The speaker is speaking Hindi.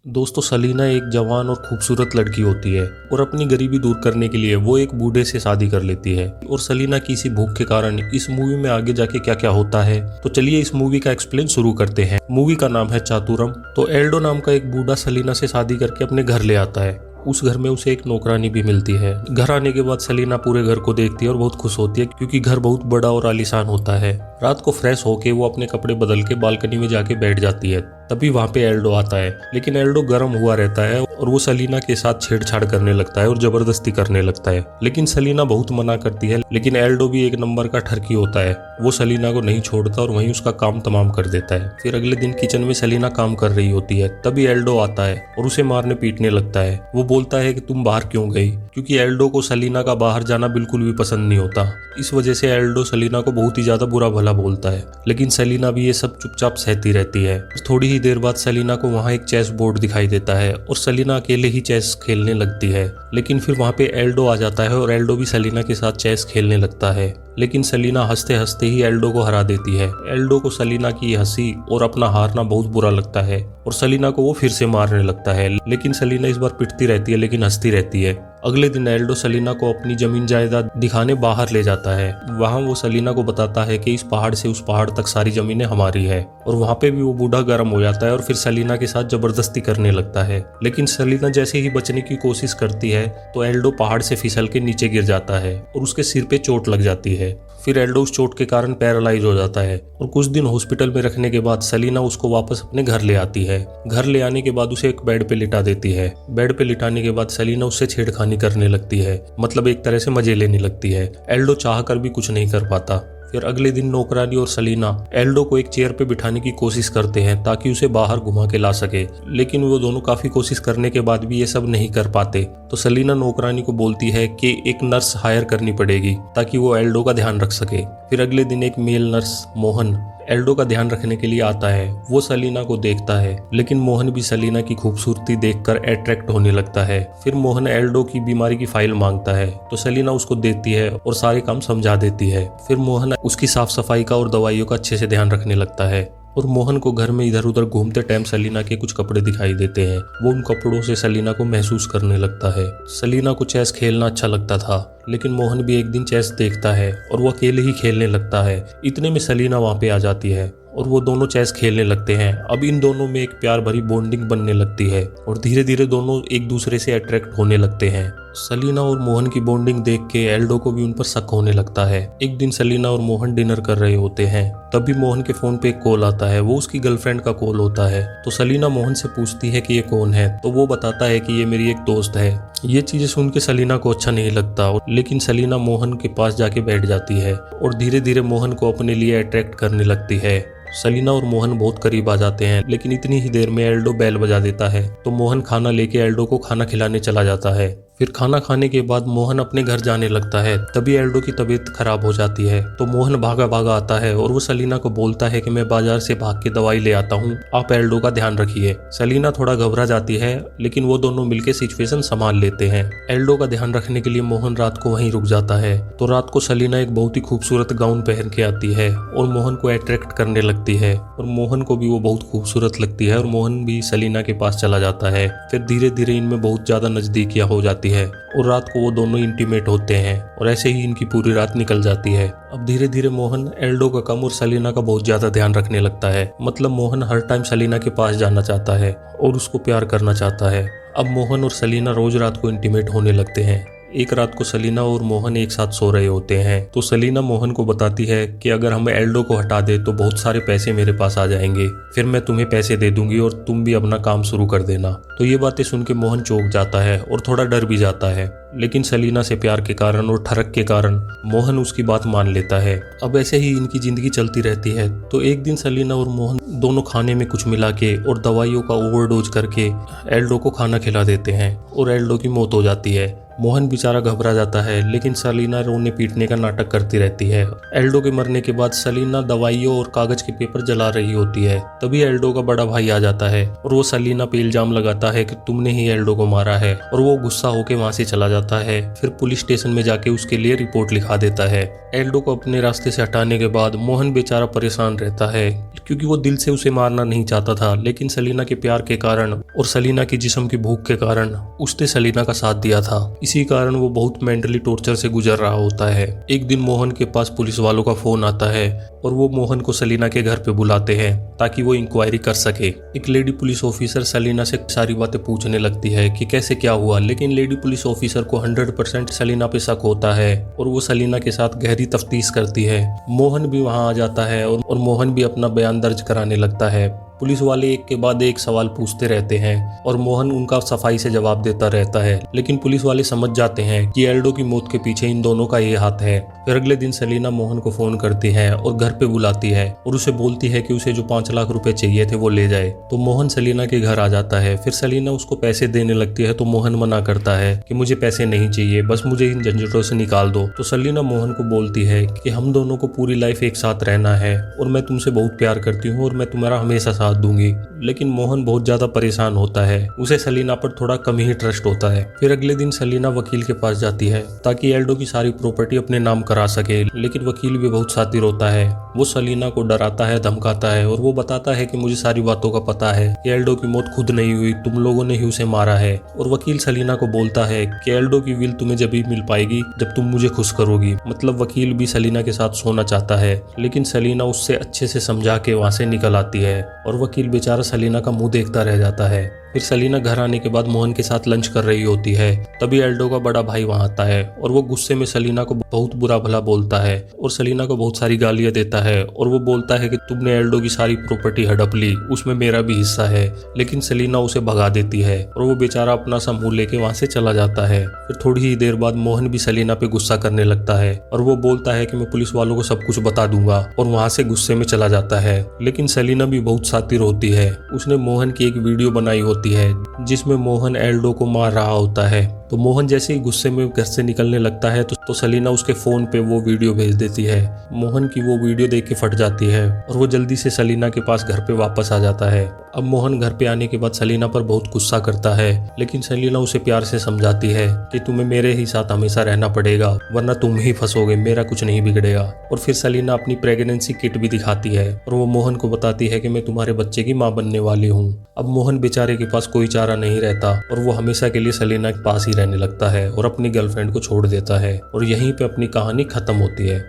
दोस्तों सलीना एक जवान और खूबसूरत लड़की होती है और अपनी गरीबी दूर करने के लिए वो एक बूढ़े से शादी कर लेती है। और सलीना की इसी भूख के कारण इस मूवी में आगे जाके क्या क्या होता है, तो चलिए इस मूवी का एक्सप्लेन शुरू करते हैं। मूवी का नाम है चातुरम। तो एल्डो नाम का एक बूढ़ा सलीना से शादी करके अपने घर ले आता है। उस घर में उसे एक नौकरानी भी मिलती है। घर आने के बाद सलीना पूरे घर को देखती है और बहुत खुश होती है क्योंकि घर बहुत बड़ा और आलीशान होता है। रात को फ्रेश होके वो अपने कपड़े बदल के बालकनी में जाके बैठ जाती है। तभी वहाँ पे एल्डो आता है, लेकिन एल्डो गर्म हुआ रहता है और वो सलीना के साथ छेड़छाड़ करने लगता है और जबरदस्ती करने लगता है। लेकिन सलीना बहुत मना करती है, लेकिन एल्डो भी एक नंबर का ठरकी होता है। वो सलीना को नहीं छोड़ता और वहीं उसका काम तमाम कर देता है। फिर अगले दिन किचन में सलीना काम कर रही होती है, तभी एल्डो आता है और उसे मारने पीटने लगता है। वो बोलता है कि तुम बाहर क्यों गई, क्योंकि एल्डो को सलीना का बाहर जाना बिल्कुल भी पसंद नहीं होता। इस वजह से एल्डो सलीना को बहुत ही ज्यादा बुरा भला बोलता है, लेकिन सलीना भी ये सब चुपचाप सहती रहती है। थोड़ी ही देर बाद सलीना को वहाँ एक चेस बोर्ड दिखाई देता है और सलीना अकेले ही चेस खेलने लगती है। लेकिन फिर वहाँ पे एल्डो आ जाता है और एल्डो भी सलीना के साथ चेस खेलने लगता है। लेकिन सलीना हंसते हंसते ही एल्डो को हरा देती है। एल्डो को सलीना की हंसी और अपना हारना बहुत बुरा लगता है और सलीना को वो फिर से मारने लगता है। लेकिन सलीना इस बार पिटती रहती है लेकिन हंसती रहती है। अगले दिन एल्डो सलीना को अपनी जमीन जायदाद दिखाने बाहर ले जाता है। वहाँ वो सलीना को बताता है कि इस पहाड़ से उस पहाड़ तक सारी जमीनें हमारी है। और वहाँ पे भी वो बूढ़ा गर्म हो जाता है और फिर सलीना के साथ जबरदस्ती करने लगता है। लेकिन सलीना जैसे ही बचने की कोशिश करती है तो एल्डो पहाड़ से फिसल के नीचे गिर जाता है और उसके सिर पे चोट लग जाती है। फिर एल्डो उस चोट के कारण पैरालाइज हो जाता है और कुछ दिन हॉस्पिटल में रखने के बाद सलीना उसको वापस अपने घर ले आती है। घर ले आने के बाद उसे एक बेड पे लिटा देती है। बेड पे लिटाने के बाद सलीना उससे छेड़खानी करने लगती है, मतलब एक तरह से मजे लेने लगती है। एल्डो चाह कर भी कुछ नहीं कर पाता। फिर अगले दिन नौकरानी और सलीना एल्डो को एक चेयर पे बिठाने की कोशिश करते हैं ताकि उसे बाहर घुमा के ला सके, लेकिन वो दोनों काफी कोशिश करने के बाद भी ये सब नहीं कर पाते। तो सलीना नौकरानी को बोलती है कि एक नर्स हायर करनी पड़ेगी ताकि वो एल्डो का ध्यान रख सके। फिर अगले दिन एक मेल नर्स मोहन एल्डो का ध्यान रखने के लिए आता है। वो सलीना को देखता है, लेकिन मोहन भी सलीना की खूबसूरती देखकर अट्रैक्ट होने लगता है। फिर मोहन एल्डो की बीमारी की फाइल मांगता है तो सलीना उसको देती है और सारे काम समझा देती है। फिर मोहन उसकी साफ सफाई का और दवाइयों का अच्छे से ध्यान रखने लगता है। और मोहन को घर में इधर उधर घूमते टाइम सलीना के कुछ कपड़े दिखाई देते हैं। वो उन कपड़ों से सलीना को महसूस करने लगता है। सलीना को चेस खेलना अच्छा लगता था, लेकिन मोहन भी एक दिन चेस देखता है और वो अकेले ही खेलने लगता है। इतने में सलीना वहाँ पे आ जाती है और वो दोनों चेस खेलने लगते हैं। अब इन दोनों में एक प्यार भरी बॉन्डिंग बनने लगती है और धीरे धीरे दोनों एक दूसरे से अट्रैक्ट होने लगते हैं। सलीना और मोहन की बॉन्डिंग देख के एल्डो को भी उन पर शक होने लगता है। एक दिन सलीना और मोहन डिनर कर रहे होते हैं, तभी मोहन के फोन पे एक कॉल आता है। वो उसकी गर्लफ्रेंड का कॉल होता है। तो सलीना मोहन से पूछती है कि ये कौन है, तो वो बताता है कि ये मेरी एक दोस्त है। ये चीजें सुन के सलीना को अच्छा नहीं लगता, लेकिन सलीना मोहन के पास जाके बैठ जाती है और धीरे धीरे मोहन को अपने लिए अट्रैक्ट करने लगती है। सलीना और मोहन बहुत करीब आ जाते हैं, लेकिन इतनी ही देर में एल्डो बेल बजा देता है। तो मोहन खाना लेके एल्डो को खाना खिलाने चला जाता है। फिर खाना खाने के बाद मोहन अपने घर जाने लगता है, तभी एल्डो की तबीयत खराब हो जाती है। तो मोहन भागा भागा आता है और वो सलीना को बोलता है कि मैं बाजार से भाग के दवाई ले आता हूँ, आप एल्डो का ध्यान रखिए। सलीना थोड़ा घबरा जाती है, लेकिन वो दोनों मिलकर सिचुएशन संभाल लेते हैं। एल्डो का ध्यान रखने के लिए मोहन रात को वहीं रुक जाता है। तो रात को सलीना एक बहुत ही खूबसूरत गाउन पहन के आती है और मोहन को अट्रैक्ट करने लगती है और मोहन को भी वो बहुत खूबसूरत लगती है और मोहन भी सलीना के पास चला जाता है। फिर धीरे धीरे इनमें बहुत ज्यादा नजदीकियां हो जाती है और रात को वो दोनों इंटीमेट होते हैं और ऐसे ही इनकी पूरी रात निकल जाती है। अब धीरे धीरे मोहन एल्डो का कम और सलीना का बहुत ज्यादा ध्यान रखने लगता है, मतलब मोहन हर टाइम सलीना के पास जाना चाहता है और उसको प्यार करना चाहता है। अब मोहन और सलीना रोज रात को इंटीमेट होने लगते हैं। एक रात को सलीना और मोहन एक साथ सो रहे होते हैं। तो सलीना मोहन को बताती है कि अगर हम एल्डो को हटा दे तो बहुत सारे पैसे मेरे पास आ जाएंगे, फिर मैं तुम्हें पैसे दे दूंगी और तुम भी अपना काम शुरू कर देना। तो ये बातें सुन के मोहन चौंक जाता है और थोड़ा डर भी जाता है, लेकिन सलीना से प्यार के कारण और ठरक के कारण मोहन उसकी बात मान लेता है। अब ऐसे ही इनकी जिंदगी चलती रहती है। तो एक दिन सलीना और मोहन दोनों खाने में कुछ मिला के और दवाइयों का ओवरडोज करके एल्डो को खाना खिला देते हैं और एल्डो की मौत हो जाती है। मोहन बेचारा घबरा जाता है, लेकिन सलीना रोने पीटने का नाटक करती रहती है। एल्डो के मरने के बाद सलीना दवाइयों और कागज के पेपर जला रही होती है, तभी एल्डो का बड़ा भाई आ जाता है और वो सलीना पे इल्जाम लगाता है कि तुमने ही एल्डो को मारा है और वो गुस्सा होकर वहां से चला जाता है। जाता है, फिर पुलिस स्टेशन में जाके उसके लिए रिपोर्ट लिखा देता है। एल्डो को अपने रास्ते से हटाने के बाद मोहन बेचारा परेशान रहता है क्योंकि वो दिल से उसे मारना नहीं चाहता था, लेकिन सलीना के प्यार के कारण और सलीना की जिस्म की भूख के कारण उसने सलीना का साथ दिया था। इसी कारण वो बहुत मेंटली टॉर्चर से गुजर रहा होता है। एक दिन मोहन के पास पुलिस वालों का फोन आता है और वो मोहन को सलीना के घर पे बुलाते हैं ताकि वो इंक्वायरी कर सके। एक लेडी पुलिस ऑफिसर सलीना से सारी बातें पूछने लगती है कि कैसे क्या हुआ, लेकिन लेडी पुलिस ऑफिसर को 100% सलीना पे शक होता है और वो सलीना के साथ गहरी तफ्तीश करती है। मोहन भी वहां आ जाता है और मोहन भी अपना बयान दर्ज कराने लगता है। पुलिस वाले एक के बाद एक सवाल पूछते रहते हैं और मोहन उनका सफाई से जवाब देता रहता है, लेकिन पुलिस वाले समझ जाते हैं कि एल्डो की मौत के पीछे इन दोनों का ये हाथ है। फिर अगले दिन सलीना मोहन को फोन करती है और घर पे बुलाती है और उसे बोलती है कि उसे जो 5 लाख रुपए चाहिए थे वो ले जाए। तो मोहन सलीना के घर आ जाता है। फिर सलीना उसको पैसे देने लगती है तो मोहन मना करता है कि मुझे पैसे नहीं चाहिए, बस मुझे इन झंझटों से निकाल दो। तो सलीना मोहन को बोलती है कि हम दोनों को पूरी लाइफ एक साथ रहना है और मैं तुमसे बहुत प्यार करती हूँ और मैं तुम्हारा हमेशा साथ दूंगी। लेकिन मोहन बहुत ज्यादा परेशान होता है, उसे सलीना पर थोड़ा कम ही ट्रस्ट होता है। फिर अगले दिन सलीना वकील के पास जाती है ताकि एल्डो की सारी प्रॉपर्टी अपने नाम करा सके, लेकिन वकील भी बहुत शातिर होता है। वो सलीना को डराता है, धमकाता है और वो बताता है कि मुझे सारी बातों का पता है कि एल्डो की मौत खुद नहीं हुई, तुम लोगों ने ही उसे मारा है। और वकील सलीना को बोलता है कि एल्डो की विल तुम्हें जब भी मिल पाएगी जब तुम मुझे खुश करोगी। मतलब वकील भी सलीना के साथ सोना चाहता है, लेकिन सलीना उससे अच्छे से समझा के वहां से निकल आती है और वकील बेचारा सलीना का मुंह देखता रह जाता है। फिर सलीना घर आने के बाद मोहन के साथ लंच कर रही होती है, तभी एल्डो का बड़ा भाई वहां आता है और वो गुस्से में सलीना को बहुत बुरा भला बोलता है और सलीना को बहुत सारी गालियां देता है और वो बोलता है कि तुमने एल्डो की सारी प्रॉपर्टी हड़प ली, उसमें मेरा भी हिस्सा है। लेकिन सलीना उसे भगा देती है और वो बेचारा अपना सा मुंह लेके वहां से चला जाता है। फिर थोड़ी ही देर बाद मोहन भी सलीना पे गुस्सा करने लगता है और वो बोलता है कि मैं पुलिस वालों को सब कुछ बता दूंगा और वहां से गुस्से में चला जाता है। लेकिन सलीना भी बहुत शातिर होती है, उसने मोहन की एक वीडियो बनाई होती है जिसमें मोहन एल्डो को मार रहा होता है। तो मोहन जैसे ही गुस्से में घर से निकलने लगता है तो सलीना उसके फोन पे वो वीडियो भेज देती है। मोहन की वो वीडियो देख के फट जाती है और वो जल्दी से सलीना के पास घर पे वापस आ जाता है। अब मोहन घर पे आने के बाद सलीना पर बहुत गुस्सा करता है, लेकिन सलीना उसे प्यार से समझाती है कि तुम्हें मेरे ही साथ हमेशा रहना पड़ेगा वरना तुम ही फंसोगे, मेरा कुछ नहीं बिगड़ेगा। और फिर सलीना अपनी प्रेगनेंसी किट भी दिखाती है और वो मोहन को बताती है कि मैं तुम्हारे बच्चे की माँ बनने वाली हूँ। अब मोहन बेचारे के पास कोई चारा नहीं रहता और वो हमेशा के लिए सलीना के पास ही रहने लगता है और अपनी गर्लफ्रेंड को छोड़ देता है और यहीं पे अपनी कहानी खत्म होती है।